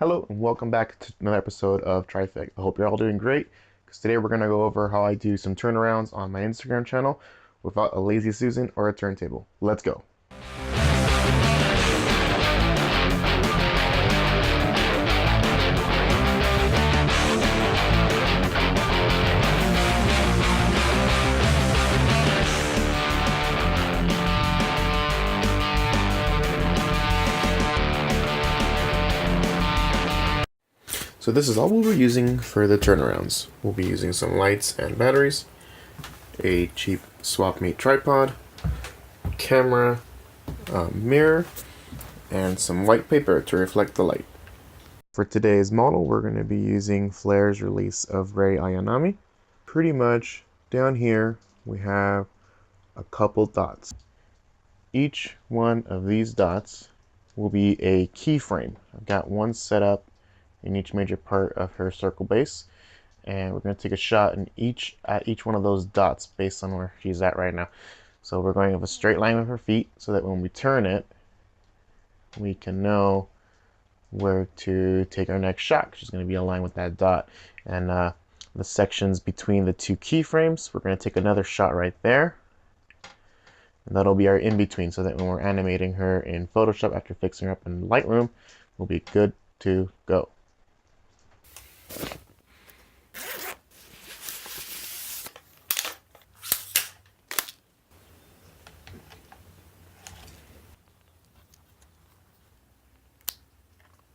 Hello and welcome back to another episode of TriFig. I hope you're all doing great because today we're going to go over how I do some turnarounds on my Instagram channel without a lazy Susan or a turntable. Let's go. So this is all we'll be using for the turnarounds. We'll be using some lights and batteries, a cheap swap meet tripod, camera, a mirror, and some white paper to reflect the light. For today's model, we're going to be using Flare's release of Ray Ayanami. Pretty much down here, we have a couple dots. Each one of these dots will be a keyframe. I've got one set up in each major part of her circle base, and we're going to take a shot at each one of those dots based on where she's at right now. So we're going with a straight line with her feet so that when we turn it, we can know where to take our next shot. She's going to be aligned with that dot. And the sections between the two keyframes, we're going to take another shot right there. And that'll be our in-between, so that when we're animating her in Photoshop after fixing her up in Lightroom, we'll be good to go.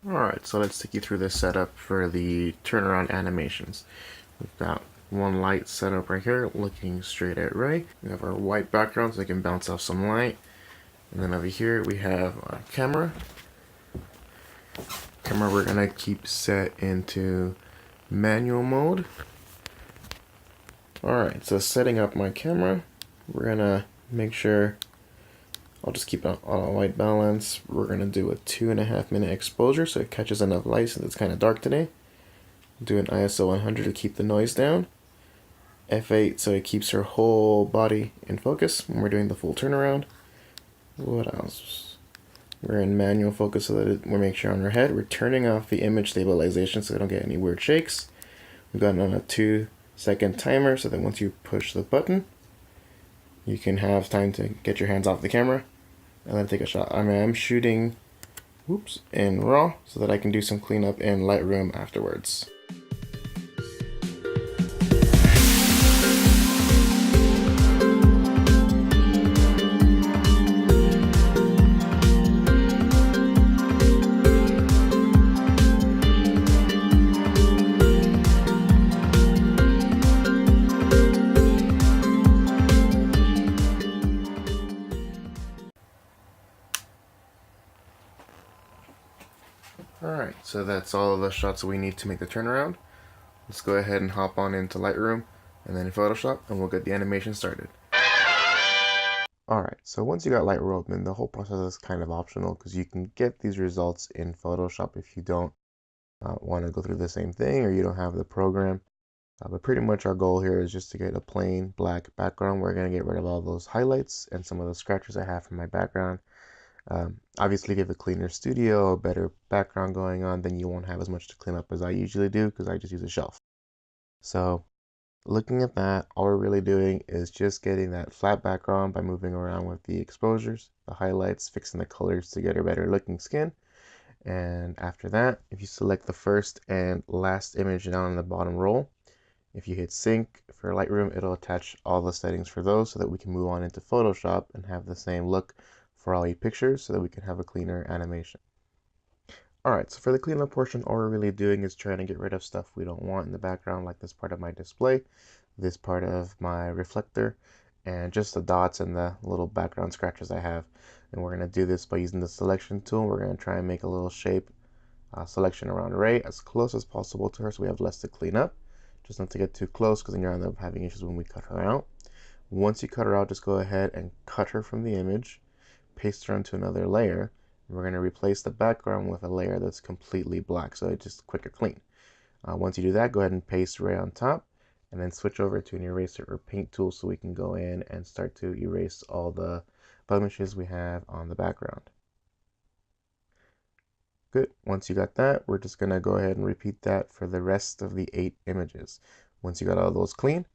Alright, so let's take you through this setup for the turnaround animations. We've got one light set up right here, looking straight at Ray. We have our white background so it can bounce off some light. And then over here we have our camera. Camera we're going to keep set into manual mode. Alright, so setting up my camera, we're going to make sure I'll just keep it on a white balance. We're going to do a 2.5 minute exposure so it catches enough light since it's kind of dark today. Do an ISO 100 to keep the noise down. F8 so it keeps her whole body in focus when we're doing the full turnaround. What else? We're in manual focus so that we make sure on her head. We're turning off the image stabilization so we don't get any weird shakes. We've got it on a 2-second timer so that once you push the button, you can have time to get your hands off the camera and then take a shot. I mean, I'm shooting in RAW so that I can do some cleanup in Lightroom afterwards. Alright, so that's all of the shots that we need to make the turnaround. Let's go ahead and hop on into Lightroom and then in Photoshop and we'll get the animation started. Alright, so once you got Lightroom open, the whole process is kind of optional because you can get these results in Photoshop if you don't want to go through the same thing or you don't have the program. But pretty much our goal here is just to get a plain black background. We're going to get rid of all those highlights and some of the scratches I have from my background. Obviously, if you have a cleaner studio, a better background going on, then you won't have as much to clean up as I usually do because I just use a shelf. So looking at that, all we're really doing is just getting that flat background by moving around with the exposures, the highlights, fixing the colors to get a better looking skin. And after that, if you select the first and last image down in the bottom row, if you hit sync for Lightroom, it'll attach all the settings for those so that we can move on into Photoshop and have the same look for all 8 pictures so that we can have a cleaner animation. Alright, so for the cleanup portion, all we're really doing is trying to get rid of stuff we don't want in the background, like this part of my display, this part of my reflector, and just the dots and the little background scratches I have. And we're going to do this by using the selection tool. We're going to try and make a little shape selection around Ray as close as possible to her so we have less to clean up. Just not to get too close because then you'll end up having issues when we cut her out. Once you cut her out, just go ahead and cut her from the image, paste her onto another layer, and we're going to replace the background with a layer that's completely black, so it's just quick and clean. Once you do that, go ahead and paste Ray on top, and then switch over to an eraser or paint tool so we can go in and start to erase all the blemishes we have on the background. Good. Once you got that, we're just going to go ahead and repeat that for the rest of the 8 images. Once you got all those clean,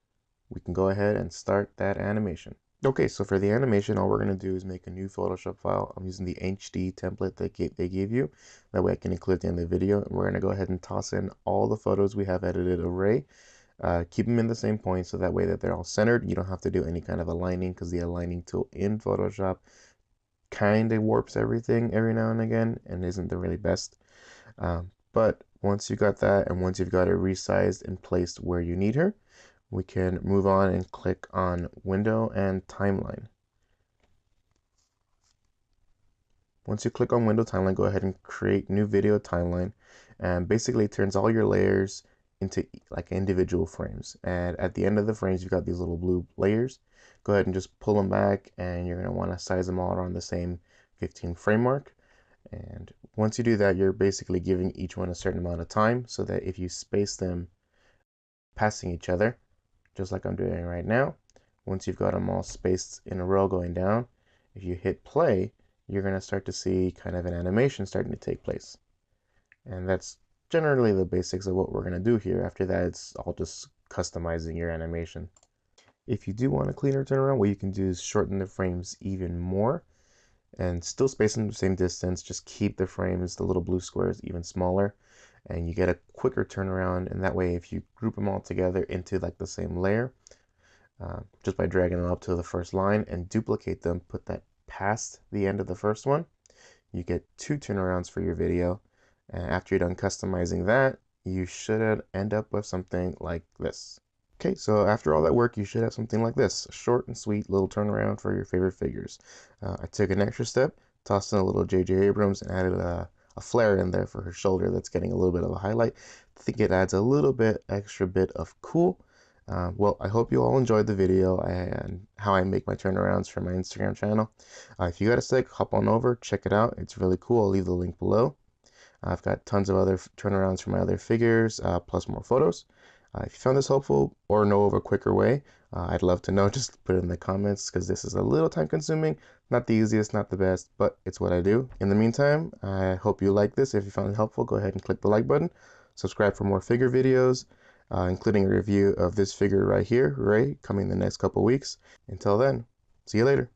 we can go ahead and start that animation. Okay, so for the animation, all we're going to do is make a new Photoshop file. I'm using the HD template that they gave you. That way I can include it in the video. And we're going to go ahead and toss in all the photos we have edited array. Keep them in the same point so that way that they're all centered. You don't have to do any kind of aligning because the aligning tool in Photoshop kind of warps everything every now and again and isn't the really best. But once you got that and once you've got it resized and placed where you need her, we can move on and click on Window and Timeline. Once you click on Window Timeline, go ahead and create new video timeline, and basically it turns all your layers into like individual frames. And at the end of the frames, you've got these little blue layers. Go ahead and just pull them back, and you're going to want to size them all around the same 15 frame mark. And once you do that, you're basically giving each one a certain amount of time so that if you space them passing each other, just like I'm doing right now, once you've got them all spaced in a row going down, if you hit play, you're going to start to see kind of an animation starting to take place. And that's generally the basics of what we're going to do here. After that, it's all just customizing your animation. If you do want a cleaner turnaround, what you can do is shorten the frames even more and still space them the same distance. Just keep the frames, the little blue squares, even smaller, and you get a quicker turnaround. And that way, if you group them all together into like the same layer, just by dragging them up to the first line and duplicate them, put that past the end of the first one, you get 2 turnarounds for your video. And after you're done customizing that, you should end up with something like this. Okay, so after all that work, you should have something like this, a short and sweet little turnaround for your favorite figures. I took an extra step, tossed in a little J.J. Abrams, and added a flare in there for her shoulder that's getting a little bit of a highlight. I think it adds a little bit extra bit of cool. Well, I hope you all enjoyed the video and how I make my turnarounds for my Instagram channel. If you got a sec, hop on over, check it out. It's really cool. I'll leave the link below. I've got tons of other turnarounds for my other figures, plus more photos. If you found this helpful or know of a quicker way, I'd love to know. Just put it in the comments because this is a little time consuming. Not the easiest, not the best, but it's what I do. In the meantime, I hope you like this. If you found it helpful, go ahead and click the like button. Subscribe for more figure videos, including a review of this figure right here, Ray, coming in the next couple weeks. Until then, see you later.